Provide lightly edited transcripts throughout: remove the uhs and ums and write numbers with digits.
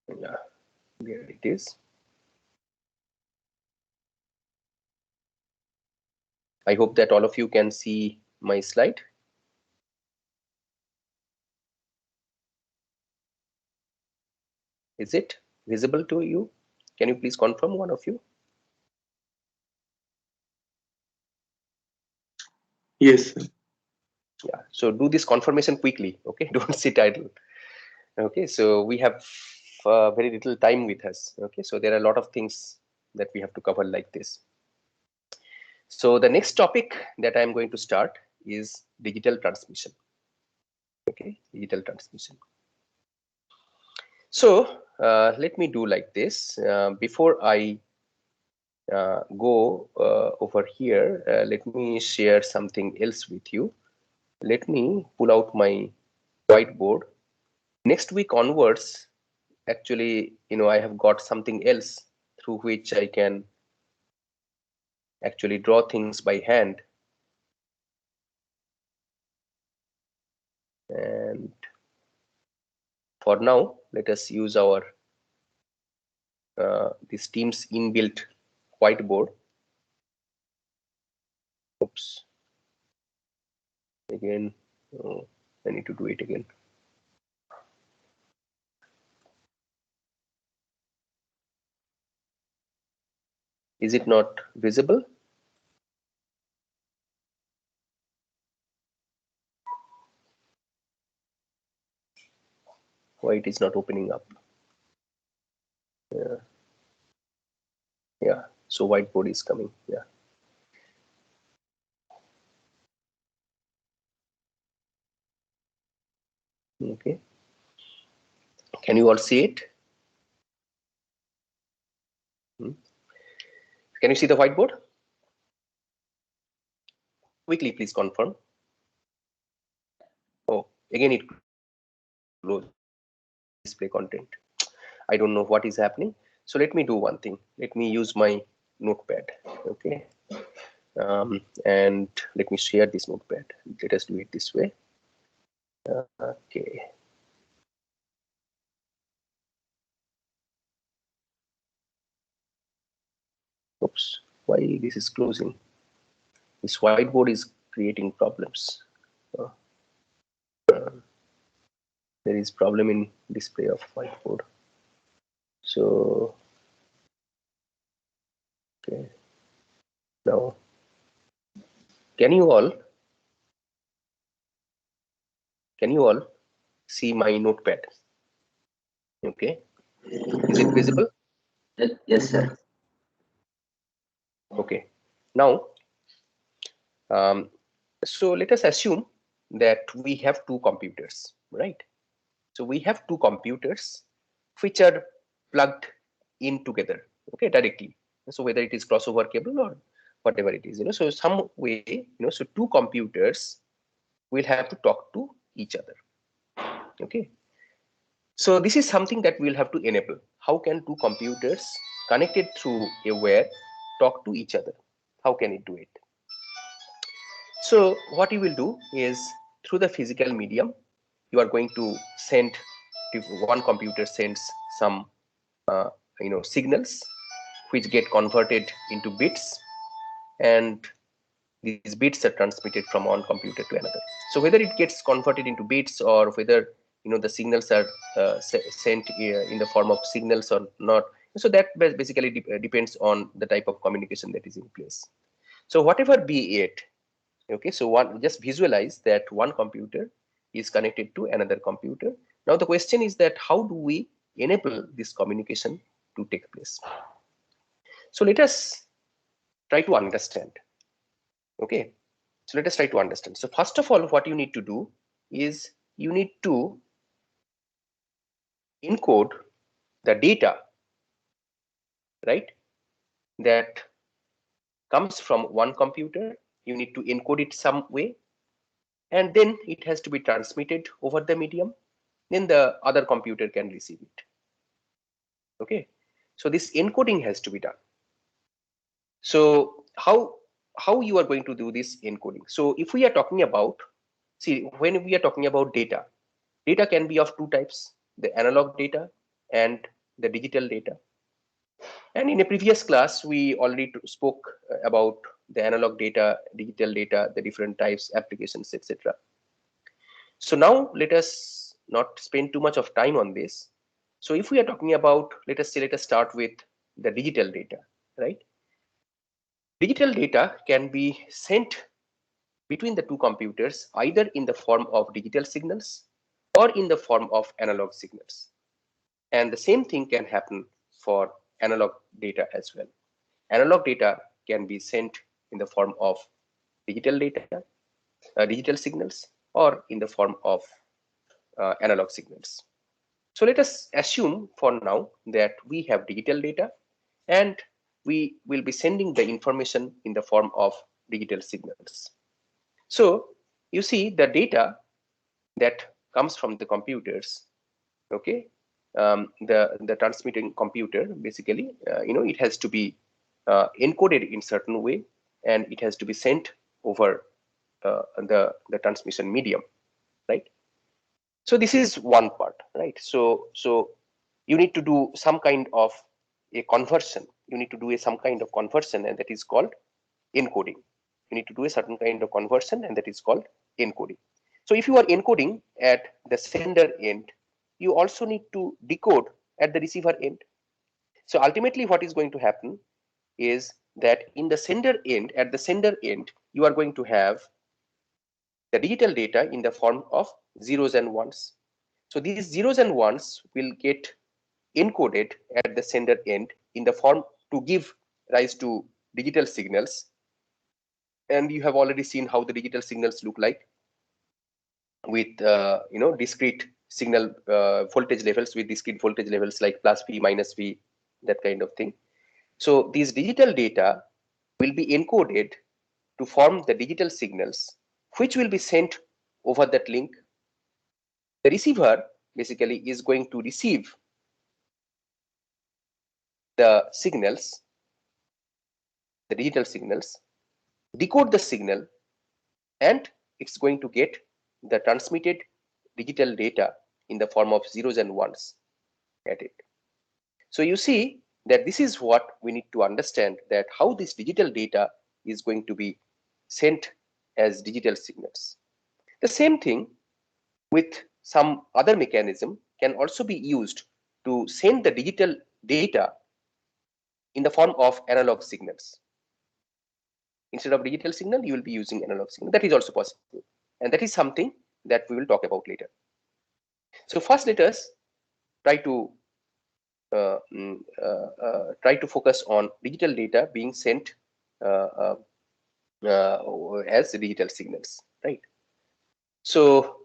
Yeah, there it is. I hope that all of you can see my slide. Is it visible to you? Can you please confirm, one of you? Yes, sir. Yeah, so do this confirmation quickly, okay? Don't sit idle. Okay, so we have very little time with us. Okay, so there are a lot of things that we have to cover like this. So the next topic that I'm going to start is digital transmission. Okay, digital transmission. So let me do like this. Before I go over here, let me share something else with you. Let me pull out my whiteboard. Next week onwards, actually, I have got something else through which I can actually draw things by hand. And for now, let us use our this Teams inbuilt whiteboard. Oops. Again, oh, I need to do it again. Is it not visible? Why it is not opening up? Yeah, yeah. So whiteboard is coming. Yeah. Okay. Can you all see it? Hmm? Can you see the whiteboard? Quickly, please confirm. Oh, again it closed. Display content. I don't know what is happening. So let me do one thing. Let me use my notepad. Okay. And let me share this notepad. Let us do it this way. Okay. Oops. Why this is closing? This whiteboard is creating problems. Uh, there is problem in display of whiteboard. So okay. Now, can you all see my notepad? Okay. Is it visible? Yes, sir. Okay. Now, so let us assume that we have two computers, right? So we have two computers which are plugged in together, okay, directly. So whether it is crossover cable or whatever it is, so some way, so two computers will have to talk to each other, okay. So this is something that we'll have to enable. How can two computers connected through a wire talk to each other? How can it do it? So what you will do is, through the physical medium, you are going to send, if one computer sends some uh, signals which get converted into bits, and these bits are transmitted from one computer to another. So whether it gets converted into bits, or whether the signals are sent in the form of signals or not, so that basically depends on the type of communication that is in place. So whatever be it, okay, so just visualize that one computer is connected to another computer. Now the question is that how do we enable this communication to take place? So let us try to understand. Okay, so let us try to understand. So first of all, what you need to do is you need to encode the data, right, that comes from one computer. You need to encode it some way, and then it has to be transmitted over the medium. Then the other computer can receive it. Okay, so this encoding has to be done. So how you are going to do this encoding? So if we are talking about, see, when we are talking about data can be of two types: the analog data and the digital data. And in a previous class, we already spoke about the analog data, digital data, the different types, applications, etc. So now let us not spend too much of time on this. So if we are talking about, let us start with the digital data, right? Digital data can be sent between the two computers either in the form of digital signals or in the form of analog signals. And the same thing can happen for analog data as well. Analog data can be sent in the form of digital data, digital signals, or in the form of analog signals. So let us assume for now that we have digital data and we will be sending the information in the form of digital signals. So you see the data that comes from the computers, okay, the transmitting computer basically, it has to be encoded in certain way, and it has to be sent over the transmission medium, right? So this is one part, right? So you need to do some kind of a conversion. You need to do some kind of conversion, and that is called encoding. You need to do a certain kind of conversion, and that is called encoding. So if you are encoding at the sender end, you also need to decode at the receiver end. So ultimately what is going to happen is that in the sender end, at the sender end, you are going to have the digital data in the form of zeros and ones. So these zeros and ones will get encoded at the sender end in the form to give rise to digital signals. And you have already seen how the digital signals look like with discrete signal voltage levels, with discrete voltage levels like plus V, minus V, that kind of thing. So these digital data will be encoded to form the digital signals, which will be sent over that link. The receiver basically is going to receive the signals, the digital signals, decode the signal, and it's going to get the transmitted digital data in the form of zeros and ones at it. So you see that this is what we need to understand, that how this digital data is going to be sent as digital signals. The same thing with some other mechanism can also be used to send the digital data in the form of analog signals. Instead of digital signal, you will be using analog signal. That is also possible. And that is something that we will talk about later. So first, let us try to focus on digital data being sent as digital signals, right? So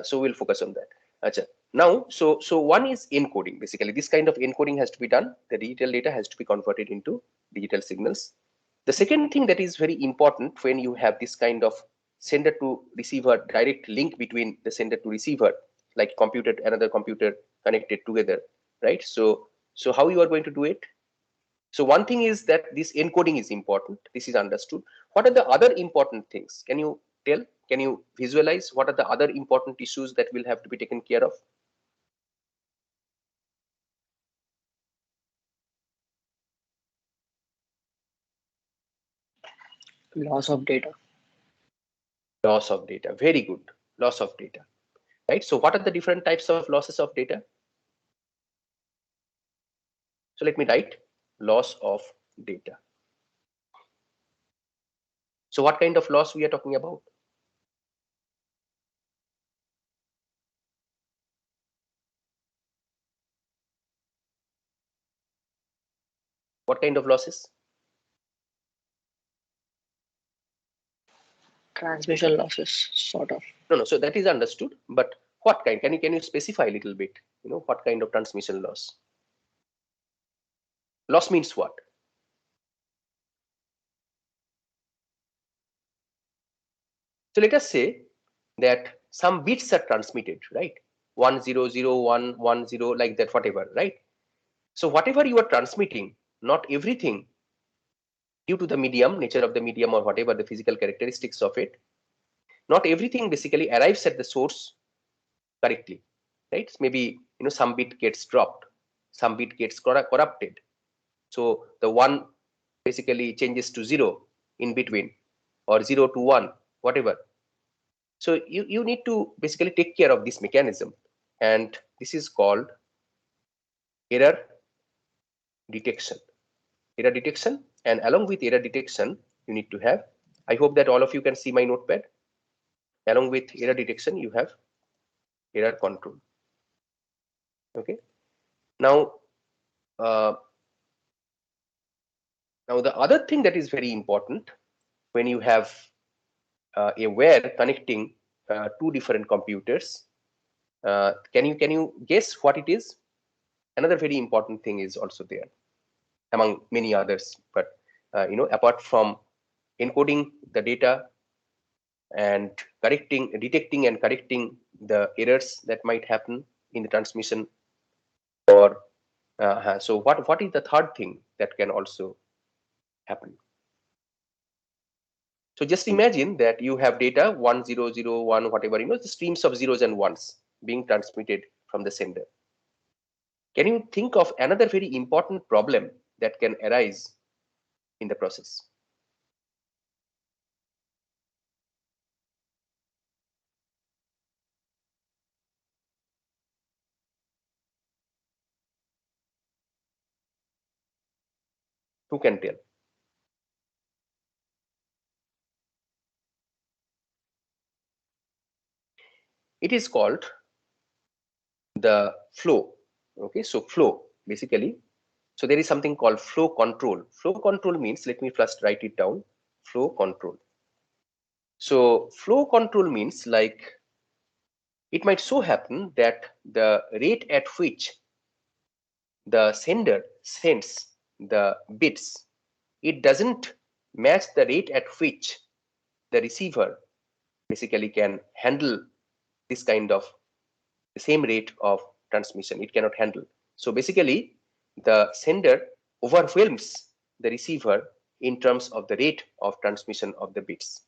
so we'll focus on that. Achha. Now, so one is encoding. Basically, this kind of encoding has to be done. The digital data has to be converted into digital signals. The second thing that is very important when you have this kind of sender to receiver direct link between the sender to receiver, like computer, another computer connected together, right? So how you are going to do it? So one thing is that this encoding is important. This is understood. What are the other important things? Can you tell? Can you visualize what are the other important issues that will have to be taken care of? Loss of data. Loss of data. Very good. Loss of data. Right. So what are the different types of losses of data? So let me write loss of data. So what kind of loss we are talking about? What kind of losses? Transmission losses, sort of. No. So that is understood. But what kind? Can you specify a little bit? What kind of transmission loss? Loss means what? So let us say that some bits are transmitted, right? 100110 like that, whatever, right? So whatever you are transmitting, not everything, due to the medium, nature of the medium, or whatever the physical characteristics of it, not everything basically arrives at the source correctly, right? Maybe some bit gets dropped, some bit gets corrupted. So the 1 basically changes to 0 in between, or 0 to 1, whatever. So you need to basically take care of this mechanism, and this is called error detection. Error detection, and along with error detection, you need to have, I hope that all of you can see my notepad. Along with error detection, you have error control. Okay. Now, now the other thing that is very important when you have a wire connecting two different computers, can you guess what it is? Another very important thing is also there, among many others. But apart from encoding the data and detecting and correcting the errors that might happen in the transmission, or so what is the third thing that can also happen? So just imagine that you have data 1 0 0 1, whatever, the streams of zeros and ones being transmitted from the sender. Can you think of another very important problem that can arise in the process? Who can tell? It is called the flow. Okay, so flow basically. So there is something called flow control. Flow control means, let me first write it down. Flow control. So flow control means, like, it might so happen that the rate at which the sender sends the bits, it doesn't match the rate at which the receiver basically can handle this kind of the same rate of transmission. It cannot handle. So basically, the sender overwhelms the receiver in terms of the rate of transmission of the bits.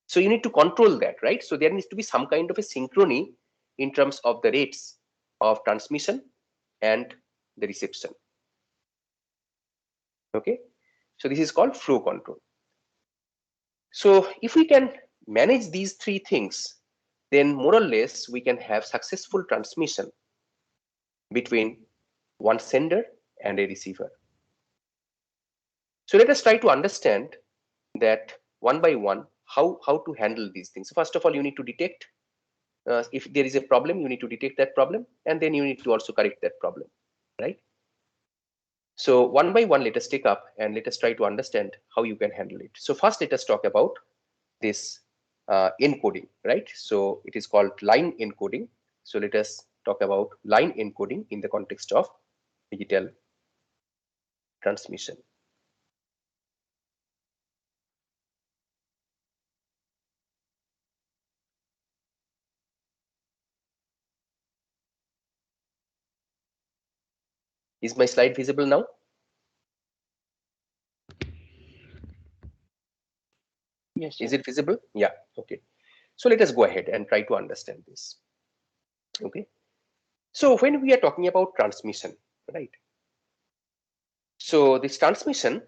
So you need to control that, right? So there needs to be some kind of a synchrony in terms of the rates of transmission and the reception. Okay, so this is called flow control. So if we can manage these three things, then more or less we can have successful transmission between one sender and a receiver. So let us try to understand that one by one how to handle these things. So first of all, you need to detect if there is a problem. You need to detect that problem, and then you need to also correct that problem, right? So one by one, let us take up and let us try to understand how you can handle it. So first, let us talk about this encoding, right? So it is called line encoding. So let us talk about line encoding in the context of digital transmission. Is my slide visible now? Yes, sir. Is it visible? Yeah. Okay. So let us go ahead and try to understand this. Okay. So when we are talking about transmission, right? So this transmission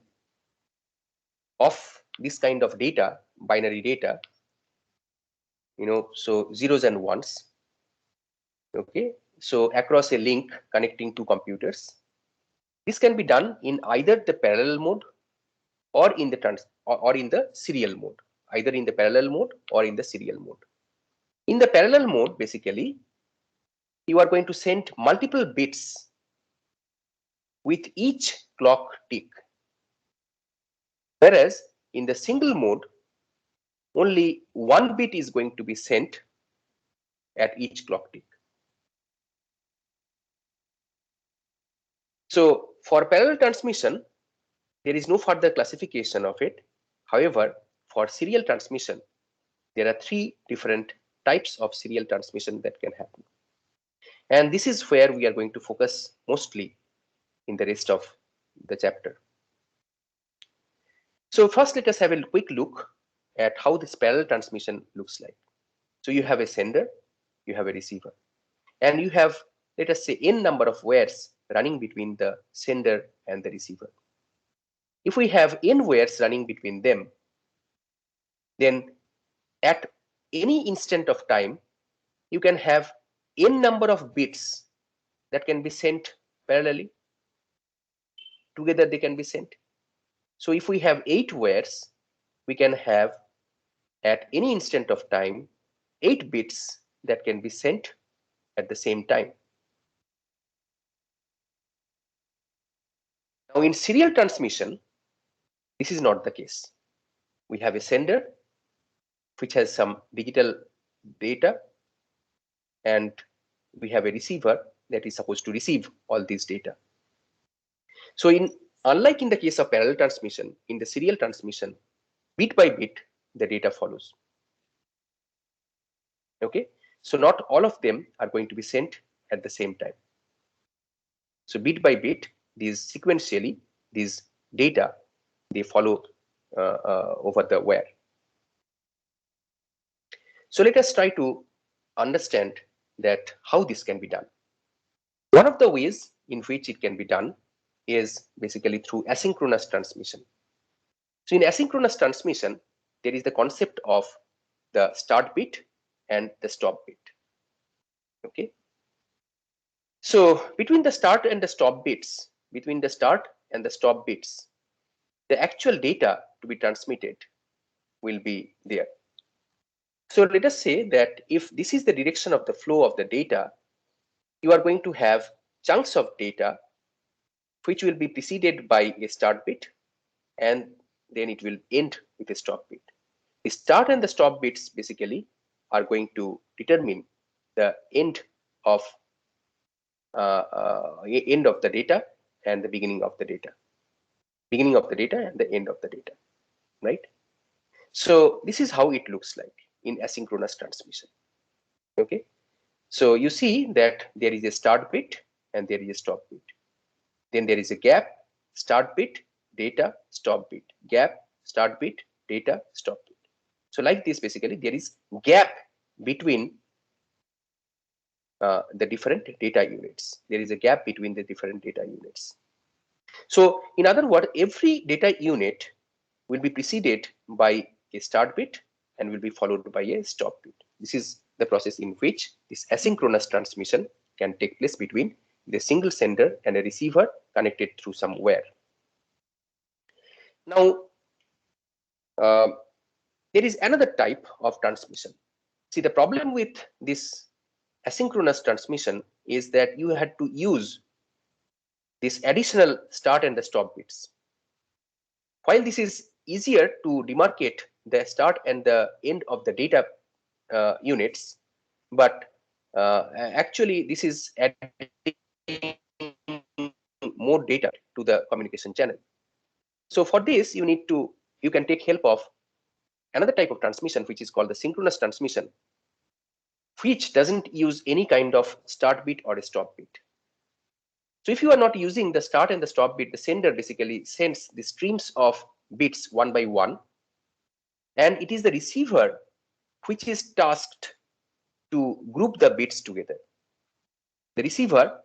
of this kind of data, binary data, so zeros and ones. Okay. So across a link connecting two computers, this can be done in either the parallel mode or in the serial mode, either in the parallel mode or in the serial mode. In the parallel mode, basically, you are going to send multiple bits with each clock tick. Whereas in the single mode, only one bit is going to be sent at each clock tick. So for parallel transmission, there is no further classification of it. However, for serial transmission, there are three different types of serial transmission that can happen. And this is where we are going to focus mostly in the rest of the chapter. So first, let us have a quick look at how this parallel transmission looks like. So you have a sender, you have a receiver, and you have let us say n number of wires running between the sender and the receiver. If we have n wires running between them, then at any instant of time, you can have n number of bits that can be sent parallelly. Together they can be sent. So if we have 8 wires, we can have at any instant of time 8 bits that can be sent at the same time. Now in serial transmission, this is not the case. We have a sender which has some digital data, and we have a receiver that is supposed to receive all these data. So unlike in the case of parallel transmission, in the serial transmission, bit by bit the data follows. Okay, so not all of them are going to be sent at the same time. So bit by bit, these sequentially, these data, they follow over the wire. So let us try to understand that how this can be done. One of the ways in which it can be done is basically through asynchronous transmission. So in asynchronous transmission, there is the concept of the start bit and the stop bit. Okay. So between the start and the stop bits, between the start and the stop bits, the actual data to be transmitted will be there. So let us say that if this is the direction of the flow of the data, you are going to have chunks of data which will be preceded by a start bit, and then it will end with a stop bit. The start and the stop bits basically are going to determine the end of the data and the beginning of the data, and the end of the data, right? So this is how it looks like in asynchronous transmission. Okay, so you see that there is a start bit and there is a stop bit. Then there is a gap, start bit, data, stop bit, gap, start bit, data, stop bit. So like this, basically there is gap between the different data units. There is a gap between the different data units. So in other words, every data unit will be preceded by a start bit and will be followed by a stop bit. This is the process in which this asynchronous transmission can take place between the single sender and a receiver connected through some wire. Now, there is another type of transmission. See, the problem with this asynchronous transmission is that you had to use this additional start and the stop bits. While this is easier to demarcate the start and the end of the data units, but actually this is adding more data to the communication channel. So for this, you can take help of another type of transmission, which is called the synchronous transmission, which doesn't use any kind of start bit or a stop bit. So if you are not using the start and the stop bit, the sender basically sends the streams of bits one by one, and it is the receiver which is tasked to group the bits together. The receiver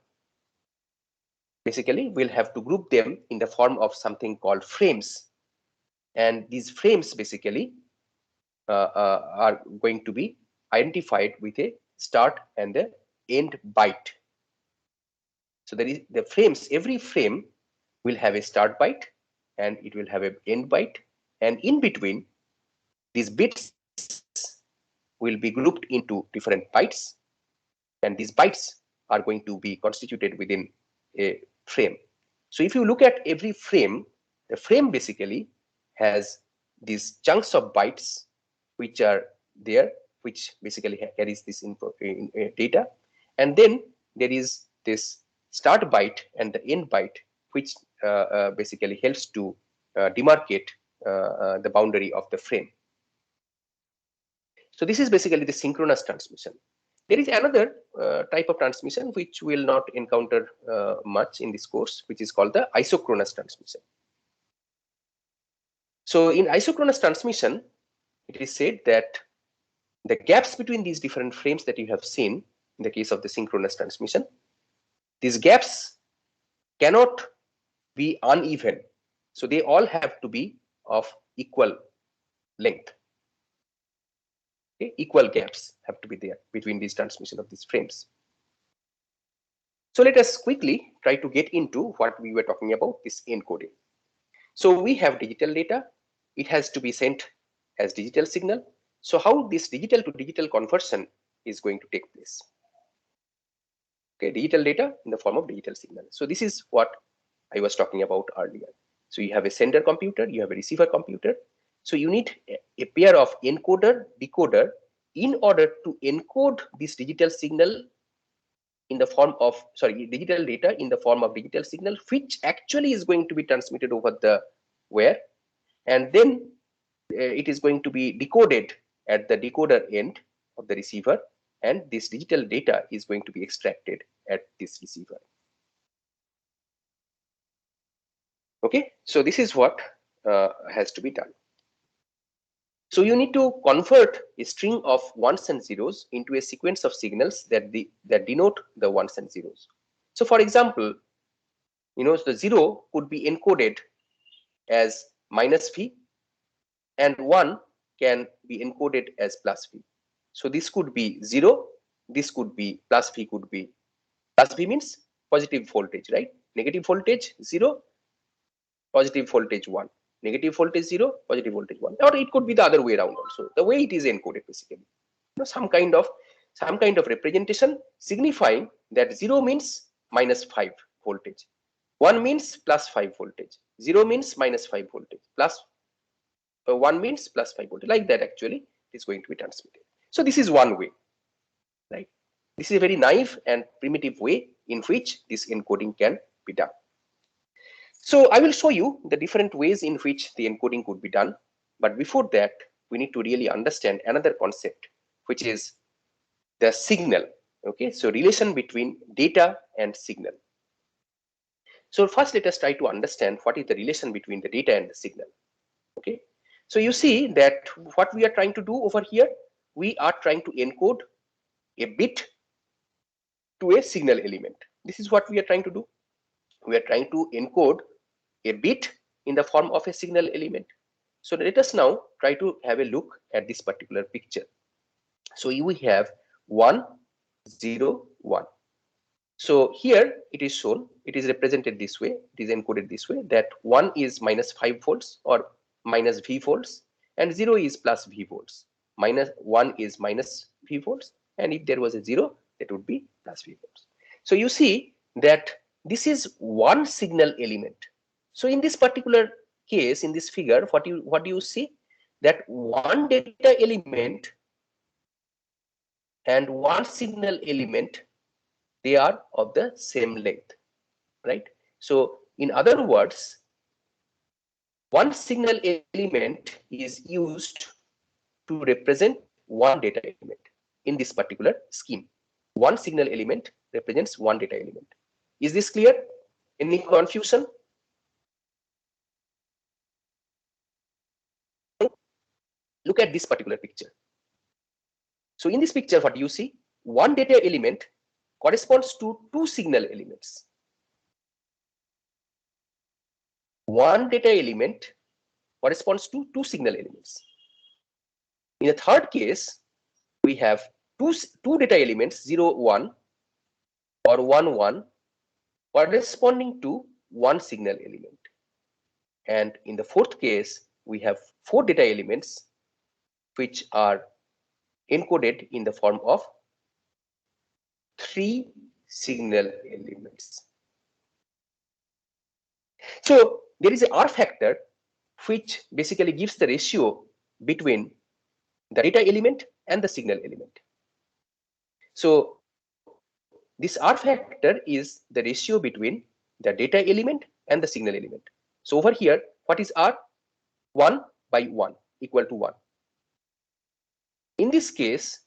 basically will have to group them in the form of something called frames, and these frames basically are going to be identified with a start and the end byte. So there is the frames, every frame will have a start byte and it will have an end byte, and in between these bits will be grouped into different bytes, and these bytes are going to be constituted within a frame. So if you look at every frame, the frame basically has these chunks of bytes which are there, which basically carries this info data, and then there is this start byte and the end byte, which basically helps to demarcate the boundary of the frame. So this is basically the synchronous transmission. There is another type of transmission which we will not encounter much in this course, which is called the isochronous transmission. So in isochronous transmission, it is said that the gaps between these different frames that you have seen in the case of the synchronous transmission, These gaps cannot be uneven, so they all have to be of equal length. Okay? Equal gaps have to be there between these transmission of these frames. So let us quickly try to get into what we were talking about, this encoding. So we have digital data. It has to be sent as digital signal. So how this digital to digital conversion is going to take place? Okay, digital data in the form of digital signal. So this is what I was talking about earlier. So you have a sender computer, you have a receiver computer. So you need a pair of encoder, decoder in order to encode this digital signal in the form of, digital data in the form of digital signal, which actually is going to be transmitted over the wire, and then it is going to be decoded at the decoder end of the receiver, and this digital data is going to be extracted at this receiver. Okay, so this is what has to be done. So you need to convert a string of ones and zeros into a sequence of signals that denote the ones and zeros. So for example, the 0 could be encoded as -v, and 1 can be encoded as +v. So this could be 0, this could be +v, could be +v means positive voltage, right? Negative voltage 0, positive voltage 1. Negative voltage 0, positive voltage 1. Or it could be the other way around also. The way it is encoded basically. Some kind of representation signifying that 0 means -5 voltage. 1 means +5 voltage. 0 means -5 voltage. 1 means +5 voltage. Like that actually it is going to be transmitted. So this is one way, right? This is a very naive and primitive way in which this encoding can be done. So I will show you the different ways in which the encoding could be done. But before that, we need to really understand another concept, which is the signal. Okay, so relation between data and signal. So first, let us try to understand what is the relation between the data and the signal. Okay, so you see that what we are trying to do over here, we are trying to encode a bit to a signal element. This is what we are trying to do. We are trying to encode a bit in the form of a signal element. So let us now try to have a look at this particular picture. So we have 1, 0, 1. So here it is shown, it is represented this way, it is encoded this way, that 1 is -5 volts or -v volts, and 0 is +v volts. -1 is -v volts, and if there was a 0, that would be +v volts. So you see that this is one signal element. So in this particular case, in this figure, what do you see? That one data element and one signal element, they are of the same length, right? So in other words, one signal element is used to represent one data element in this particular scheme. One signal element represents one data element. Is this clear? Any confusion? Look at this particular picture. So in this picture, what you see, one data element corresponds to two signal elements. One data element corresponds to two signal elements. In the third case, we have two data elements, 0, 1 or 1, 1, corresponding to one signal element. And in the fourth case, we have four data elements which are encoded in the form of three signal elements. So there is a R factor which basically gives the ratio between the data element and the signal element. So this R factor is the ratio between the data element and the signal element. So over here, what is R? 1 by 1 equal to 1. In this case,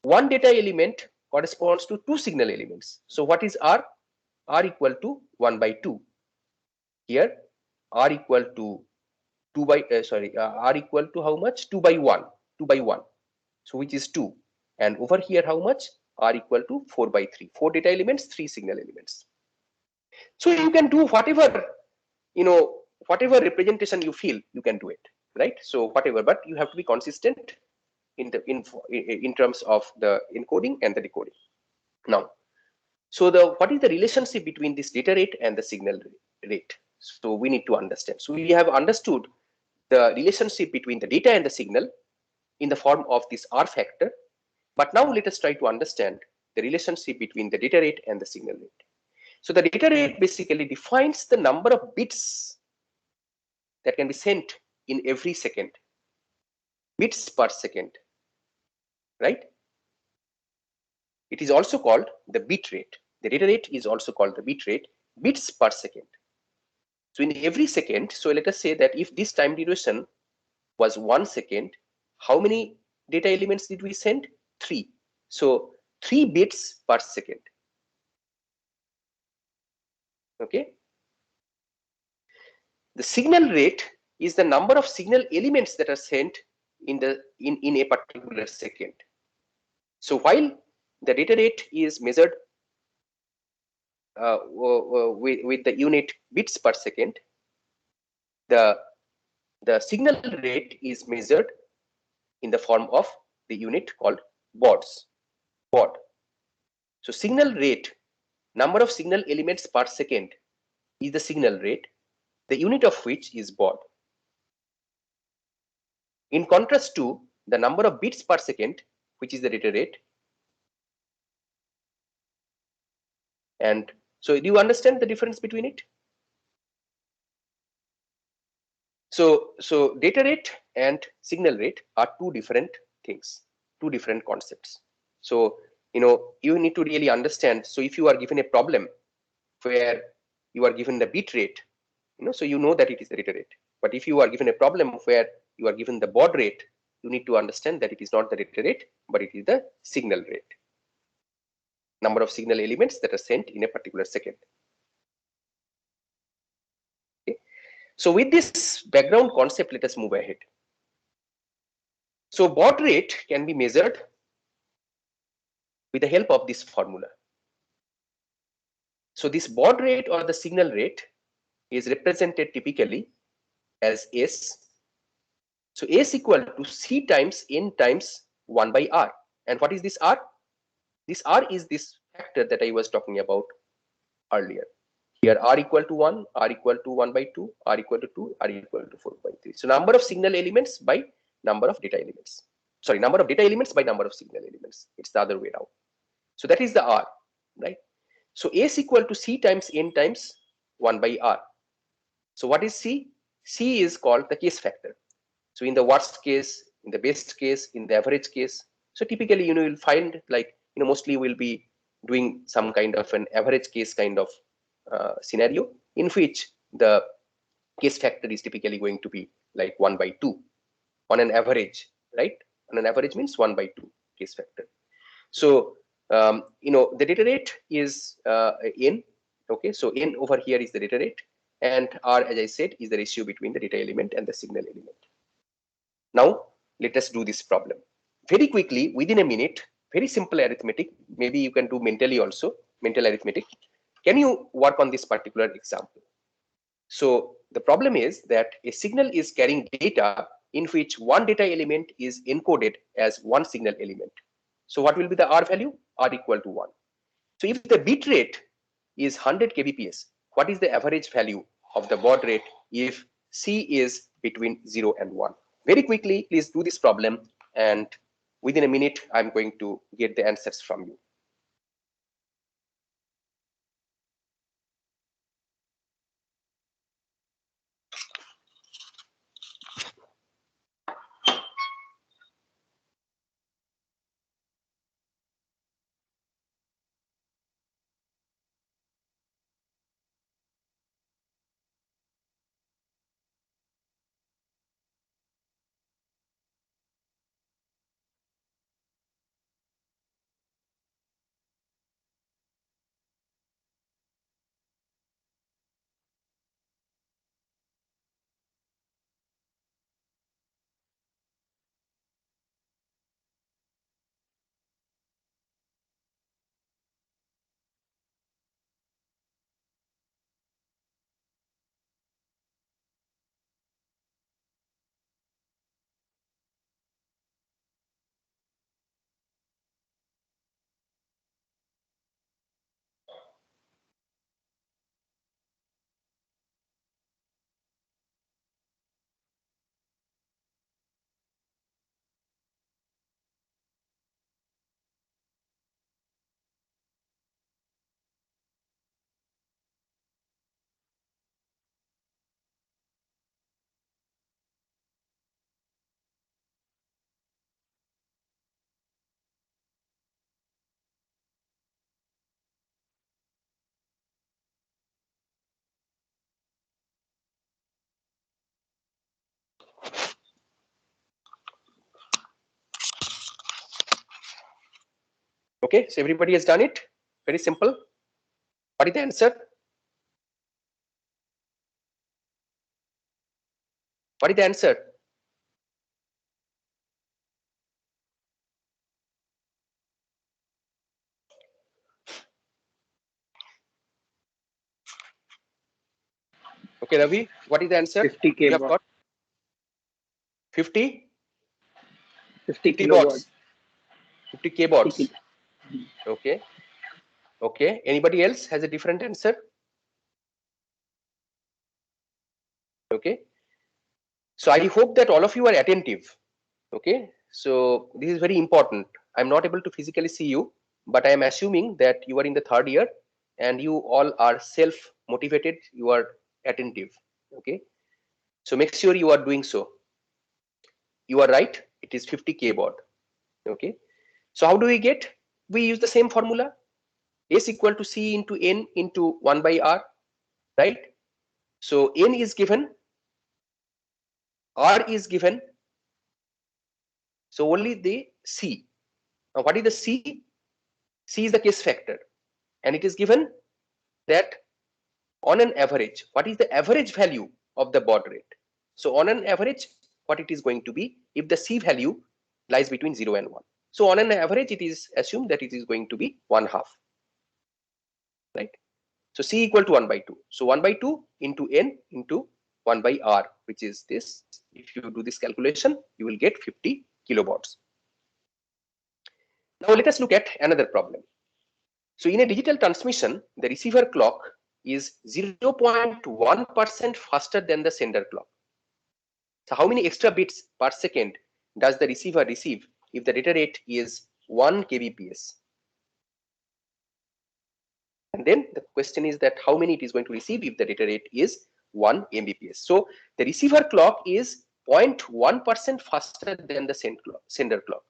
one data element corresponds to two signal elements. So what is R? R equal to 1 by 2. Here, R equal to R equal to how much? 2 by 1. 2 by 1. So which is 2. And over here, how much? are equal to 4 by 3. 4 data elements, 3 signal elements. So you can do whatever, whatever representation you feel, you can do it, right? So whatever, but you have to be consistent in terms of the encoding and the decoding. Now, so what is the relationship between this data rate and the signal rate? So we need to understand. So we have understood the relationship between the data and the signal in the form of this R factor. But now let us try to understand the relationship between the data rate and the signal rate. So the data rate basically defines the number of bits that can be sent in every second, bits per second, right? It is also called the bit rate. The data rate is also called the bit rate, bits per second. So in every second, so let us say that if this time duration was 1 second, how many data elements did we send? 3. So 3 bits per second. Okay. The signal rate is the number of signal elements that are sent in a particular second. So while the data rate is measured with the unit bits per second, the signal rate is measured in the form of the unit called bauds. Baud. So signal rate, number of signal elements per second, is the signal rate, the unit of which is baud. In contrast to the number of bits per second, which is the data rate. And so do you understand the difference between it? So data rate and signal rate are two different things, two different concepts. So you need to really understand. So if you are given a problem where you are given the bit rate, so you know that it is the data rate. But if you are given a problem where you are given the baud rate, you need to understand that it is not the data rate, but it is the signal rate, number of signal elements that are sent in a particular second. Okay. So with this background concept, let us move ahead. So baud rate can be measured with the help of this formula. So this baud rate or the signal rate is represented typically as S. So S equal to C times N times 1 by R. And what is this R? This R is this factor that I was talking about earlier. Here R equal to 1, R equal to 1 by 2, R equal to 2, R equal to 4 by 3. So number of signal elements by number of data elements. Sorry, number of data elements by number of signal elements. It's the other way around. So that is the R, right? So S equal to C times N times 1 by R. So what is C? C is called the case factor. So in the worst case, in the best case, in the average case. So typically, you'll find like, mostly we'll be doing some kind of an average case kind of scenario in which the case factor is typically going to be like 1 by 2 on an average, right? On an average means 1 by 2 case factor. So, the data rate is N. Okay, so N over here is the data rate, and R, as I said, is the ratio between the data element and the signal element. Now, let us do this problem. Very quickly, within a minute, very simple arithmetic. Maybe you can do mentally also, mental arithmetic. Can you work on this particular example? So the problem is that a signal is carrying data in which one data element is encoded as one signal element. So what will be the R value? R equal to 1. So if the bit rate is 100 kbps, what is the average value of the baud rate if C is between 0 and 1? Very quickly, please do this problem, and within a minute, I'm going to get the answers from you. Okay, so everybody has done it. Very simple. What is the answer? What is the answer? Okay, Ravi, what is the answer? 50 You have kbaud. got 50 50 50 kilowatt. bots, 50 kbots. 50 Okay, okay. Anybody else has a different answer? Okay, so I hope that all of you are attentive. Okay, so this is very important. I'm not able to physically see you, but I am assuming that you are in the third year and you all are self motivated, you are attentive. Okay, so make sure you are doing so. You are right, it is 50 kbaud. Okay, so how do we get? We use the same formula, S equal to C into N into 1 by R, right? So N is given, R is given, so only the C. Now what is the C? C is the case factor, and it is given that on an average, what is the average value of the baud rate? So on an average, what it is going to be if the C value lies between 0 and 1. So on an average, it is assumed that it is going to be 1/2, right? So C equal to 1 by 2. So 1 by 2 into N into 1 by R, which is this. If you do this calculation, you will get 50 kilobauds. Now let us look at another problem. So in a digital transmission, the receiver clock is 0.1% faster than the sender clock. So how many extra bits per second does the receiver receive if the data rate is 1 kbps? And then the question is that how many it is going to receive if the data rate is 1 mbps. So the receiver clock is 0.1% faster than the sender clock.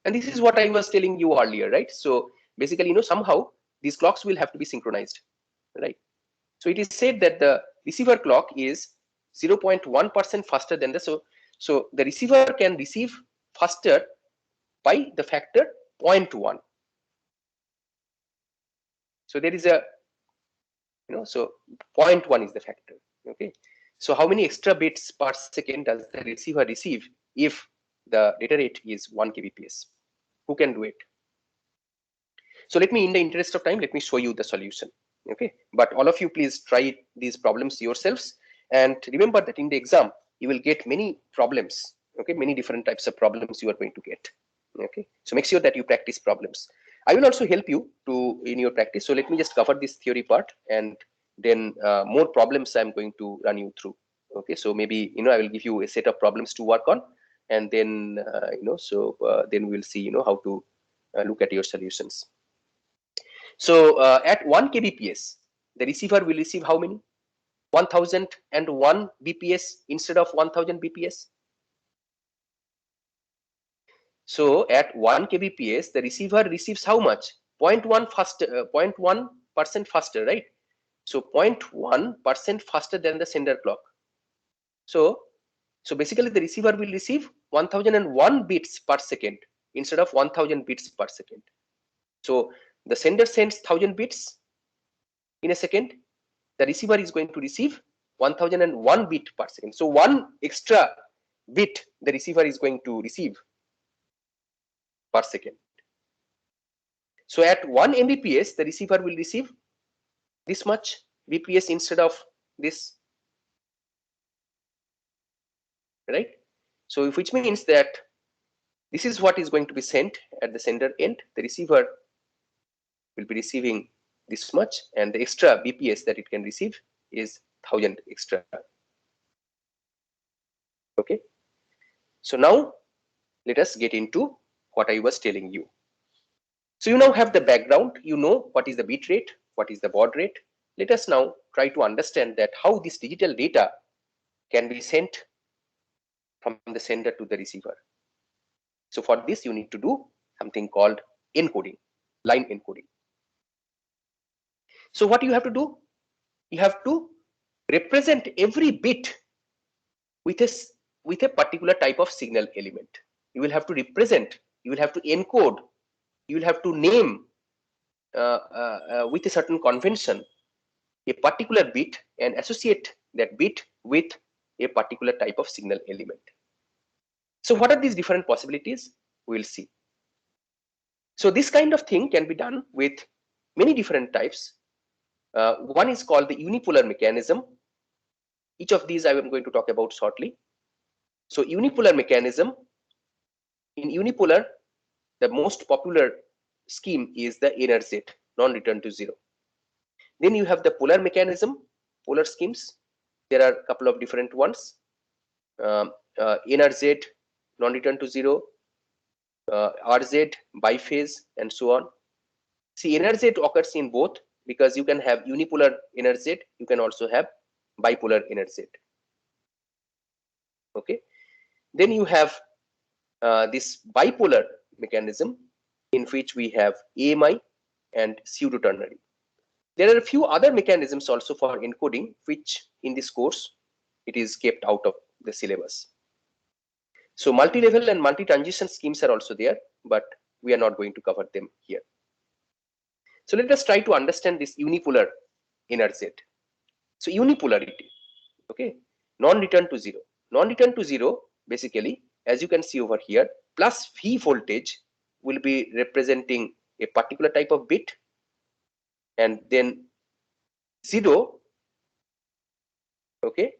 And this is what I was telling you earlier, right? So basically, somehow these clocks will have to be synchronized, right? So it is said that the receiver clock is 0.1% faster than the, so the receiver can receive faster by the factor 0.1. So there is a, so 0.1 is the factor. Okay. So how many extra bits per second does the receiver receive if the data rate is 1 kbps? Who can do it? So let me, in the interest of time, let me show you the solution. Okay, but all of you please try these problems yourselves, and remember that in the exam you will get many problems. Okay, many different types of problems you are going to get. Okay, so make sure that you practice problems. I will also help you to in your practice. So let me just cover this theory part, and then more problems I'm going to run you through. Okay, so maybe I will give you a set of problems to work on, and then then we'll see how to look at your solutions. So at 1 kbps, the receiver will receive how many? 1001 bps instead of 1000 bps. So at 1 kbps, the receiver receives how much? 0.1 faster, 0.1% faster, right? So 0.1% faster than the sender clock. So basically the receiver will receive 1001 bits per second instead of 1000 bits per second. So the sender sends 1000 bits in a second. The receiver is going to receive 1001 bit per second. So one extra bit the receiver is going to receive per second. So at 1 mbps, the receiver will receive this much bps instead of this, right? So which means that this is what is going to be sent at the sender end. The receiver will be receiving this much, and the extra bps that it can receive is 1000 extra. Okay, so now let us get into what I was telling you. So you now have the background, you know what is the bit rate, what is the baud rate. Let us now try to understand that how this digital data can be sent from the sender to the receiver. So for this, you need to do something called encoding, line encoding. So what you have to do? You have to represent every bit with a with a particular type of signal element. You will have to represent, you will have to encode, you will have to name with a certain convention a particular bit and associate that bit with a particular type of signal element. So what are these different possibilities? We'll see. So this kind of thing can be done with many different types. One is called the unipolar mechanism. Each of these I am going to talk about shortly. So unipolar mechanism, in unipolar, the most popular scheme is the NRZ, non-return to zero. Then you have the polar mechanism, polar schemes. There are a couple of different ones. NRZ, non-return to zero, RZ, biphase, and so on. See, NRZ occurs in both, because you can have unipolar NRZ, you can also have bipolar NRZ. Okay. Then you have this bipolar mechanism, in which we have AMI and pseudo ternary. There are a few other mechanisms also for encoding, which in this course it is kept out of the syllabus. So multi-level and multi-transition schemes are also there, but we are not going to cover them here. So let us try to understand this unipolar NRZ. So unipolarity, okay, non-return to zero. Non-return to zero, basically, as you can see over here, plus V voltage will be representing a particular type of bit, and then zero, okay,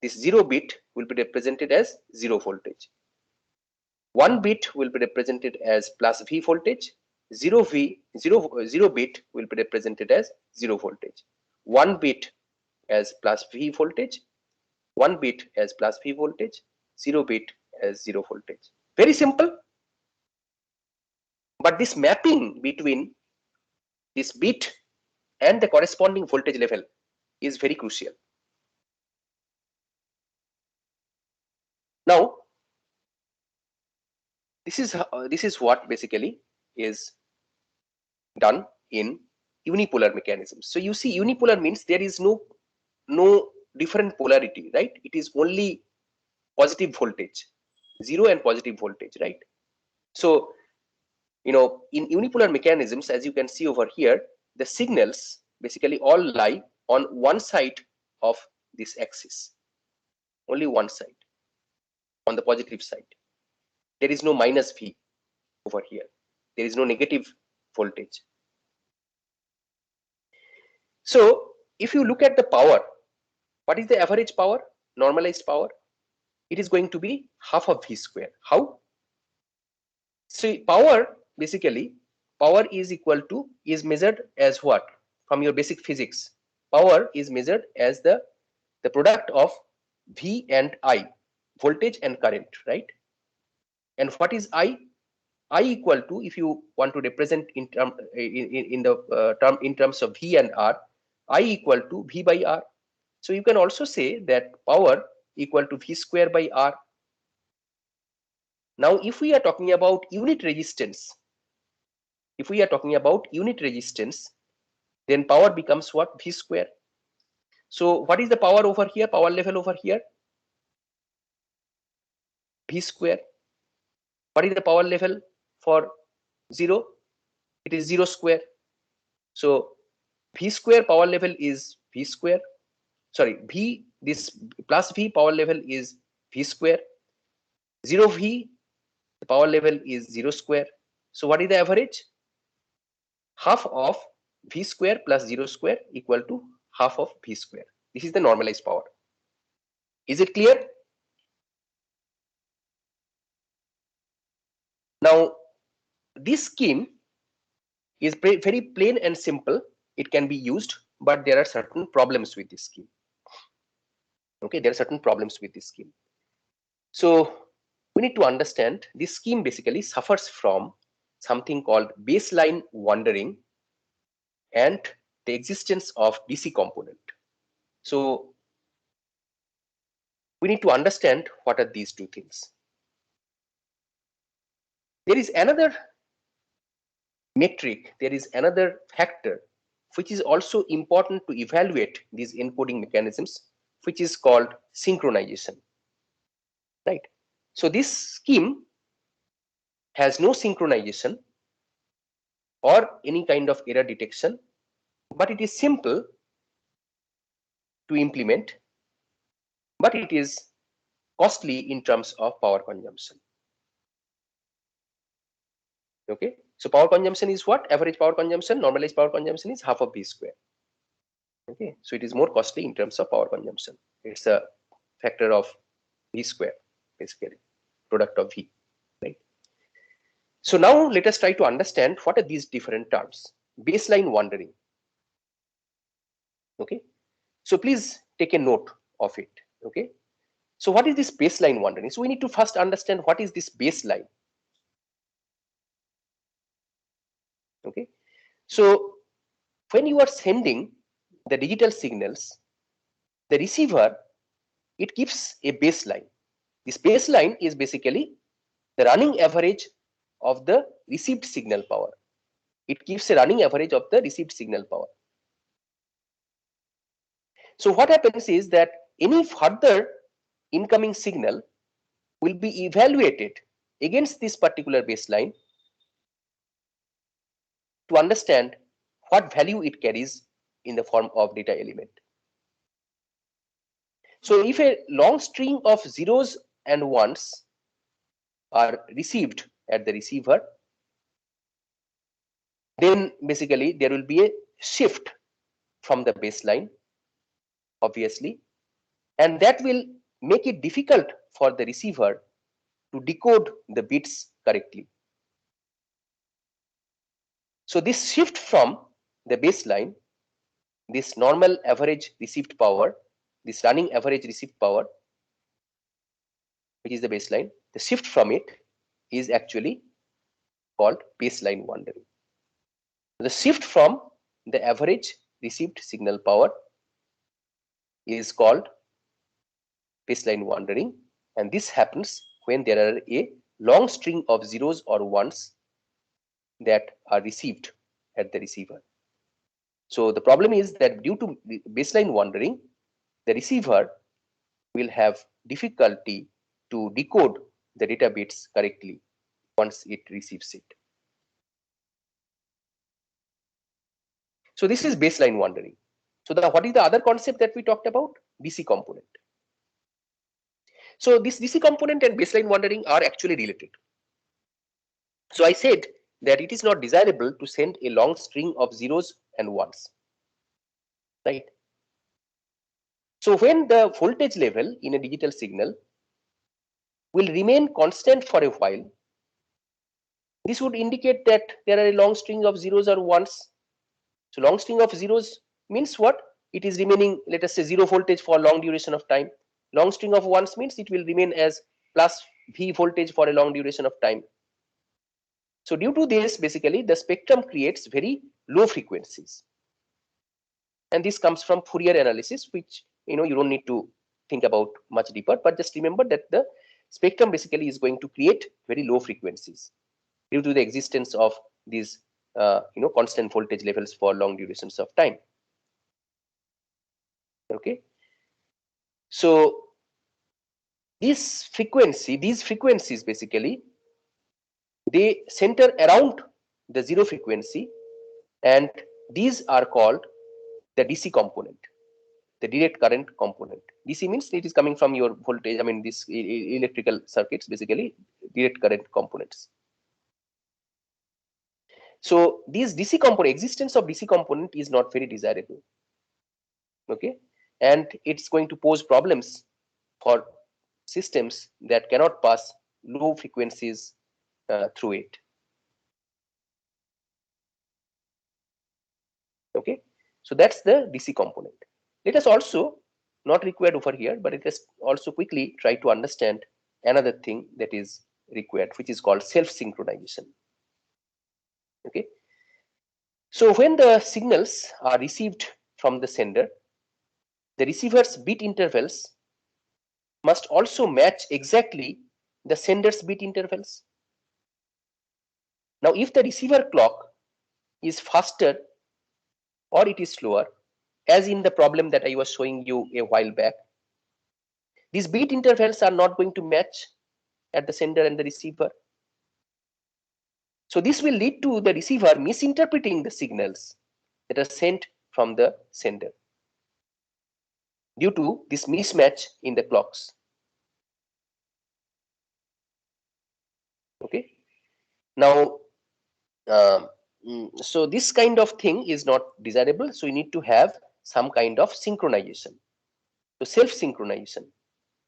this 0 bit will be represented as 0 voltage. 1 bit will be represented as plus V voltage. 0 bit will be represented as 0 voltage. 1 bit as plus V voltage. 1 bit as plus V voltage. 0 bit as 0 voltage. Very simple. But this mapping between this bit and the corresponding voltage level is very crucial. Now, this is what basically is done in unipolar mechanisms. So you see, unipolar means there is no different polarity, right? It is only positive voltage, 0 and positive voltage, right? So, you know, in unipolar mechanisms, as you can see over here, the signals basically all lie on one side of this axis, only one side, on the positive side. There is no minus V over here. There is no negative voltage. So if you look at the power, what is the average power, normalized power? It is going to be half of V square. How? So power, basically, power is equal to, is measured as what? From your basic physics, power is measured as the product of V and I, voltage and current, right? And what is I? I equal to, if you want to represent in terms of V and R, I equal to V by R. So you can also say that power equal to V square by R. Now, if we are talking about unit resistance, then power becomes what? V square. So what is the power over here, power level over here? V square. What is the power level for 0? It is 0 square. So V square power level is V square. Sorry, V, this plus V power level is V square. 0 V, the power level is 0 square. So what is the average? Half of V square plus 0 square equal to half of V square. This is the normalized power. Is it clear? Now, this scheme is very plain and simple. It can be used, but there are certain problems with this scheme. Okay, there are certain problems with this scheme. So we need to understand this scheme basically suffers from something called baseline wandering and the existence of DC component. So we need to understand what are these two things. There is another metric, there is another factor which is also important to evaluate these encoding mechanisms, which is called synchronization. right? So this scheme has no synchronization or any kind of error detection, but it is simple to implement, but it is costly in terms of power consumption. Okay, so power consumption is what? Average power consumption, normalized power consumption is half of V square. Okay, so it is more costly in terms of power consumption. It's a factor of V square, basically, product of V, right? So now let us try to understand what are these different terms. Baseline wandering. Okay, so please take a note of it. Okay, so what is this baseline wandering? So we need to first understand what is this baseline. Okay, so when you are sending the digital signals, the receiver, it gives a baseline. This baseline is basically the running average of the received signal power. It gives a running average of the received signal power. So what happens is that any further incoming signal will be evaluated against this particular baseline to understand what value it carries in the form of data element. So if a long string of zeros and ones are received at the receiver, then basically there will be a shift from the baseline, obviously, and that will make it difficult for the receiver to decode the bits correctly. So this shift from the baseline, this normal average received power, this running average received power, which is the baseline, the shift from it is actually called baseline wandering. The shift from the average received signal power is called baseline wandering, and this happens when there are a long string of zeros or ones that are received at the receiver. So the problem is that due to baseline wandering, the receiver will have difficulty to decode the data bits correctly once it receives it. So this is baseline wandering. So what is the other concept that we talked about? DC component. So this DC component and baseline wandering are actually related. So I said that it is not desirable to send a long string of zeros and ones, right? So when the voltage level in a digital signal will remain constant for a while, this would indicate that there are a long string of zeros or ones. So long string of zeros means what? It is remaining, let us say, zero voltage for a long duration of time. Long string of ones means it will remain as plus V voltage for a long duration of time. So due to this, basically, the spectrum creates very low frequencies. And this comes from Fourier analysis, which you don't need to think about much deeper, but just remember that the spectrum basically is going to create very low frequencies due to the existence of these constant voltage levels for long durations of time. Okay, so these frequencies basically, they center around the zero frequency, and these are called the DC component, the direct current component. DC means it is coming from your voltage, I mean this electrical circuits, basically direct current components. So these DC component, existence of DC component is not very desirable. Okay, and it's going to pose problems for systems that cannot pass low frequencies through it. Okay, so that's the DC component. Let us also, not required over here, but let us also quickly try to understand another thing that is required, which is called self-synchronization. Okay, so when the signals are received from the sender, the receiver's bit intervals must also match exactly the sender's bit intervals. Now, if the receiver clock is faster or it is slower, as in the problem that I was showing you a while back, These bit intervals are not going to match at the sender and the receiver. So this will lead to the receiver misinterpreting the signals that are sent from the sender due to this mismatch in the clocks. Okay. Now, so this kind of thing is not desirable. So you need to have some kind of synchronization. So self-synchronization,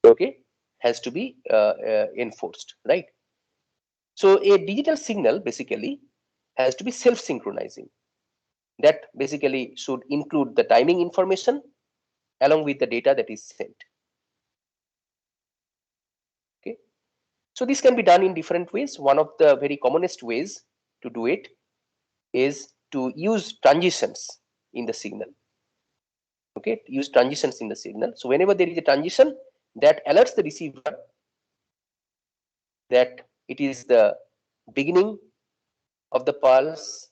okay, has to be enforced, right? So a digital signal basically has to be self-synchronizing. That basically should include the timing information along with the data that is sent. Okay. So this can be done in different ways. One of the very commonest ways to do it is to use transitions in the signal. Okay, use transitions in the signal. So whenever there is a transition, that alerts the receiver that it is the beginning of the pulse,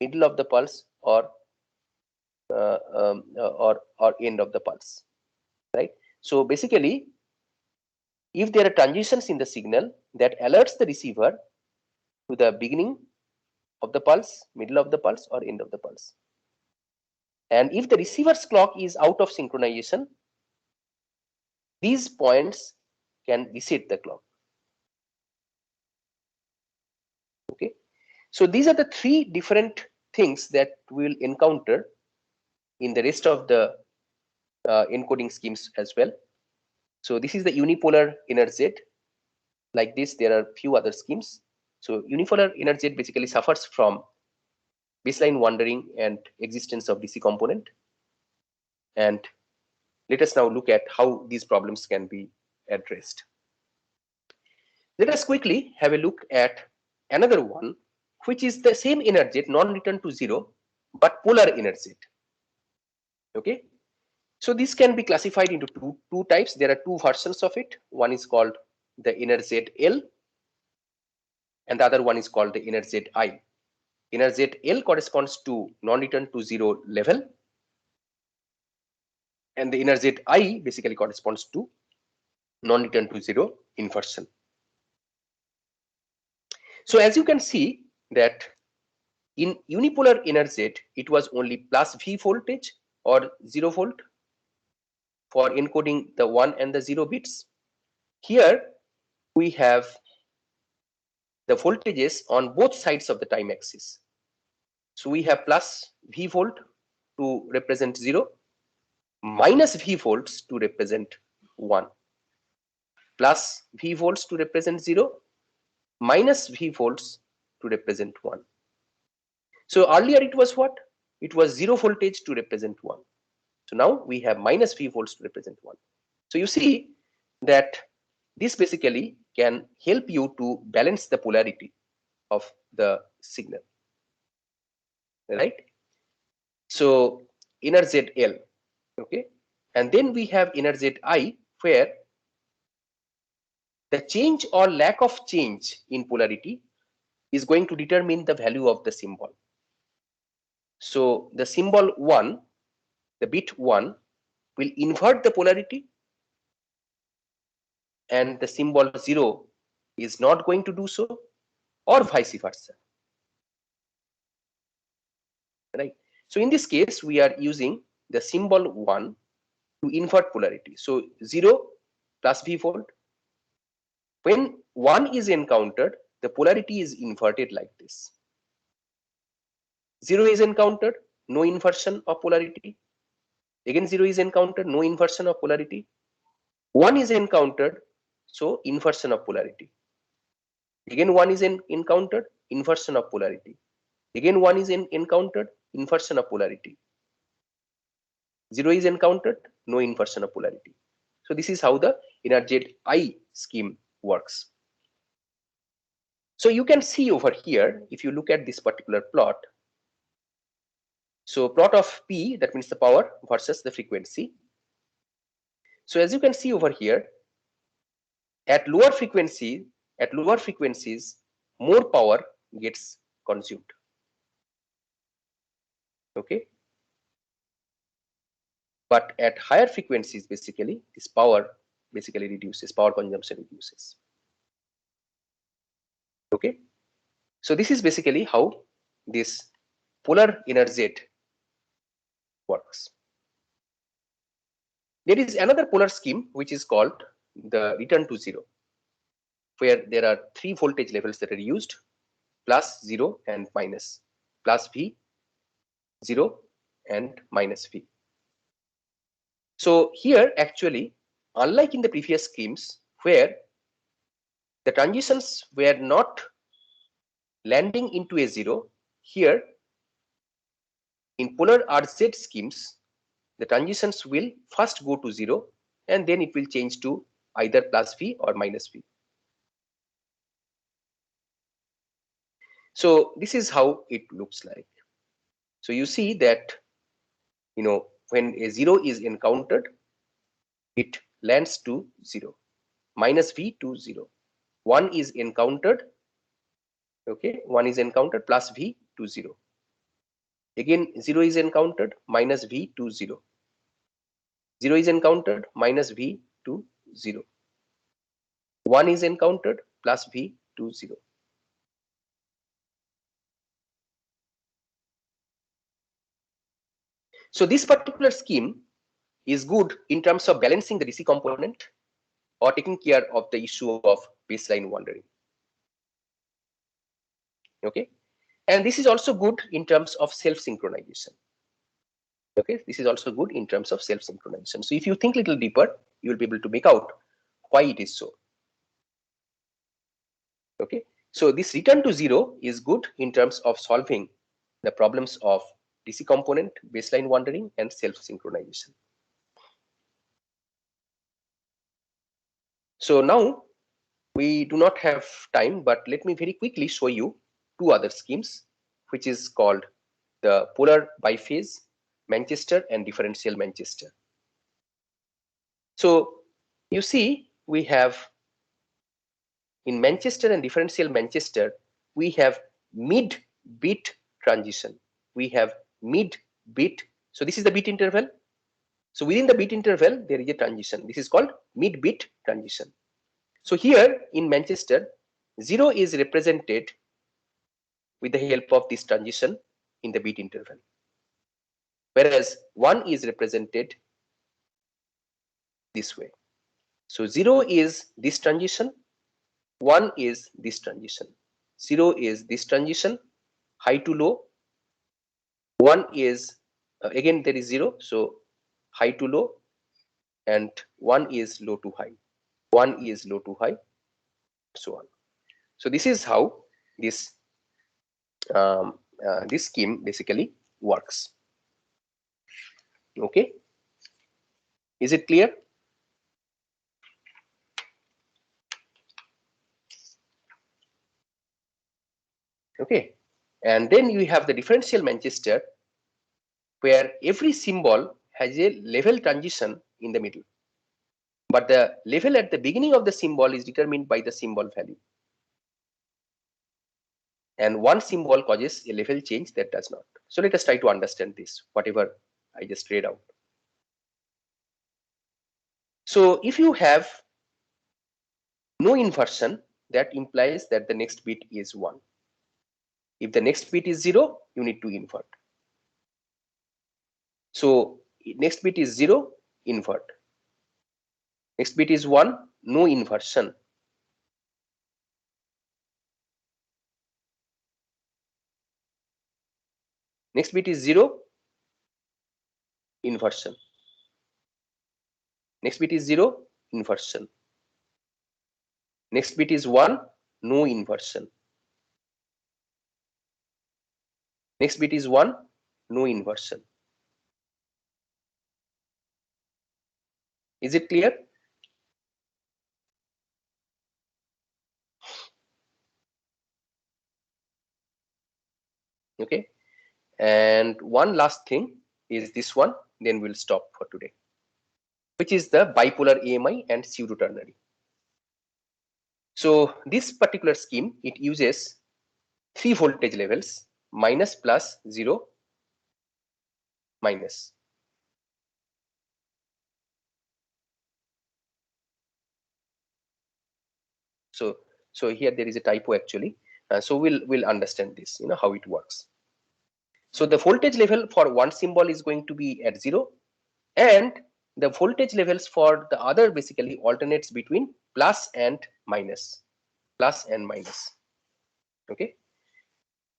middle of the pulse, or end of the pulse, right? So basically, if there are transitions in the signal, that alerts the receiver to the beginning of the pulse, middle of the pulse, or end of the pulse. And if the receiver's clock is out of synchronization, these points can reset the clock. Okay, so these are the three different things that we'll encounter in the rest of the encoding schemes as well. So this is the unipolar inner Z. Like this, there are few other schemes. So unipolar inner Z basically suffers from baseline wandering and existence of DC component. And let us now look at how these problems can be addressed. Let us quickly have a look at another one, which is the same inner Z, non-return to zero, but polar inner Z. Okay, so this can be classified into two types. There are two versions of it. One is called the inner ZL, and the other one is called the inner ZI. Inner ZL corresponds to non-return to zero level, and the inner ZI basically corresponds to non-return to zero inversion. So as you can see that in unipolar inner Z, it was only plus V voltage or 0 volt for encoding the 1 and the 0 bits. Here we have the voltages on both sides of the time axis. So we have plus V volt to represent 0, minus V volts to represent 1, plus V volts to represent 0, minus V volts to represent 1. So earlier it was what? It was 0 voltage to represent 1. So now we have minus V volts to represent 1. So you see that this basically can help you to balance the polarity of the signal, right? So inner ZL, okay, and then we have inner ZI, where the change or lack of change in polarity is going to determine the value of the symbol. So the symbol 1, the bit 1, will invert the polarity, and the symbol 0 is not going to do so, or vice versa, right? So in this case, we are using the symbol 1 to invert polarity. So 0 plus V volt. When 1 is encountered, the polarity is inverted like this. 0 is encountered, no inversion of polarity. Again 0 is encountered, no inversion of polarity. 1 is encountered, so inversion of polarity. Again 1 is encountered, inversion of polarity. Again 1 is encountered, inversion of polarity. 0 is encountered, no inversion of polarity. So this is how the inner ZI scheme works. So you can see over here, if you look at this particular plot, so plot of P, that means the power versus the frequency. So as you can see over here, at lower frequencies, more power gets consumed. Okay. But at higher frequencies, basically, this power basically reduces, power consumption reduces. Okay, so this is basically how this polar NRZ works. There is another polar scheme which is called the return to zero, where there are three voltage levels that are used: plus, 0, and minus, plus V, 0, and minus V. So here actually, unlike in the previous schemes where the transitions were not landing into a zero, here in polar RZ schemes, the transitions will first go to zero and then it will change to either plus V or minus V. So this is how it looks like. So you see that, when a zero is encountered, it lands to zero, minus V to zero. One is encountered, okay, one is encountered, plus V to zero. Again, zero is encountered, minus V to zero. Zero is encountered, minus V to zero. One is encountered, plus V to zero. So this particular scheme is good in terms of balancing the DC component or taking care of the issue of baseline wandering. Okay, and this is also good in terms of self-synchronization. Okay, this is also good in terms of self-synchronization. So if you think a little deeper, you will be able to make out why it is so. Okay, so this return to zero is good in terms of solving the problems of DC component, baseline wandering, and self-synchronization. So now we do not have time, but let me very quickly show you two other schemes, which is called the polar biphase Manchester and differential Manchester. So you see, we have in Manchester and differential Manchester, we have mid-bit transition. We have mid-bit. So this is the bit interval. So within the bit interval, there is a transition. This is called mid-bit transition. So here in Manchester, 0 is represented with the help of this transition in the bit interval, whereas 1 is represented this way. So 0 is this transition, 1 is this transition. 0 is this transition, high to low. 1 is again there is 0, so high to low, and 1 is low to high. 1 is low to high, so on. So this is how this this scheme basically works. Okay, is it clear? Okay, and then you have the differential Manchester, where every symbol has a level transition in the middle, but the level at the beginning of the symbol is determined by the symbol value, and one symbol causes a level change that does not. So let us try to understand this, whatever I just read out. So if you have no inversion, that implies that the next bit is 1. If the next bit is 0, you need to invert. So next bit is 0, invert. Next bit is 1, no inversion. Next bit is 0, inversion. Next bit is 0, inversion. Next bit is 1, no inversion. Next bit is 1, no inversion. Is it clear? Okay, and one last thing is this one, then we'll stop for today, which is the bipolar AMI and pseudo ternary. So this particular scheme, it uses 3 voltage levels: minus, plus, 0, minus. So here there is a typo actually. So we'll understand this, how it works. So the voltage level for one symbol is going to be at 0, and the voltage levels for the other basically alternates between plus and minus. Okay.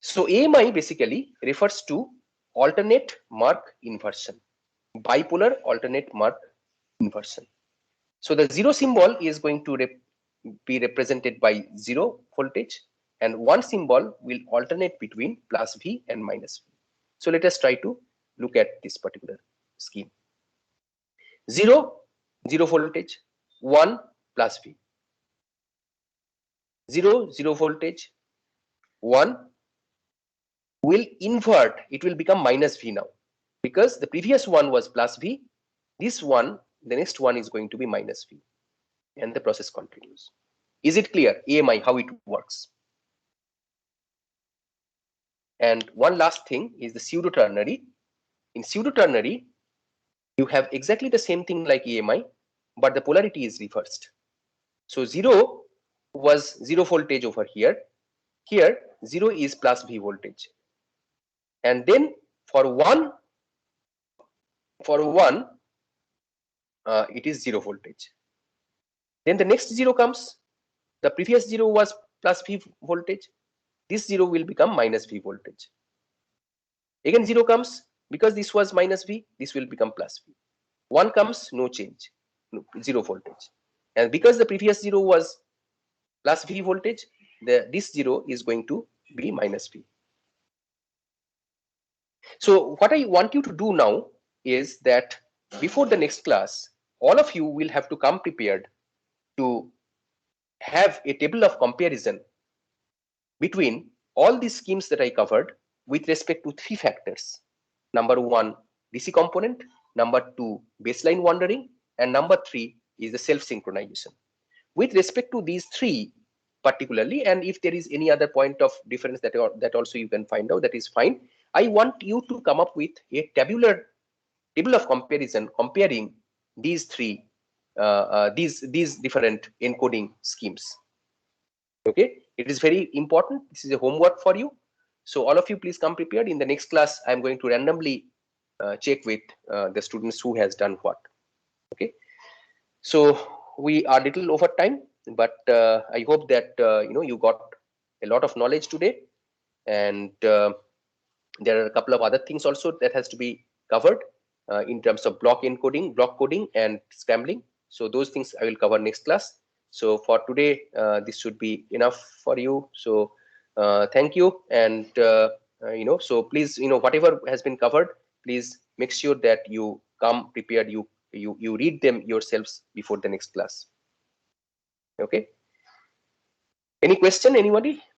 So AMI basically refers to alternate mark inversion, bipolar alternate mark inversion. So the 0 symbol is going to be represented by 0 voltage, and one symbol will alternate between plus V and minus V. So let us try to look at this particular scheme. 0 voltage, 1 plus V. 0 voltage, 1 will invert, it will become minus V now, because the previous one was plus V, this one, the next one is going to be minus V, and the process continues. Is it clear, AMI, how it works? And one last thing is the pseudo ternary. In pseudo ternary, you have exactly the same thing like AMI, but the polarity is reversed. So 0 was 0 voltage over here. Here 0 is plus V voltage, and then for one it is 0 voltage. Then the next 0 comes. The previous 0 was plus V voltage. This 0 will become minus V voltage. Again 0 comes, because this was minus V, this will become plus V. 1 comes, no change, 0 voltage. And because the previous 0 was plus V voltage, this 0 is going to be minus V. So what I want you to do now is that before the next class, all of you will have to come prepared to have a table of comparison between all these schemes that I covered with respect to 3 factors. Number 1, DC component. Number 2, baseline wandering. And number 3 is the self-synchronization. With respect to these 3 particularly, and if there is any other point of difference that also you can find out, that is fine. I want you to come up with a table of comparison comparing these 3 these different encoding schemes. Okay, it is very important. This is a homework for you. So all of you please come prepared. In the next class, I'm going to randomly check with the students who has done what. Okay, so we are little over time, but I hope that you got a lot of knowledge today, and there are a couple of other things also that has to be covered in terms of block encoding, block coding, and scrambling. So those things I will cover next class. So for today, this should be enough for you. So thank you, and so please, whatever has been covered, please make sure that you come prepared. You read them yourselves before the next class. Okay. Any question, anybody?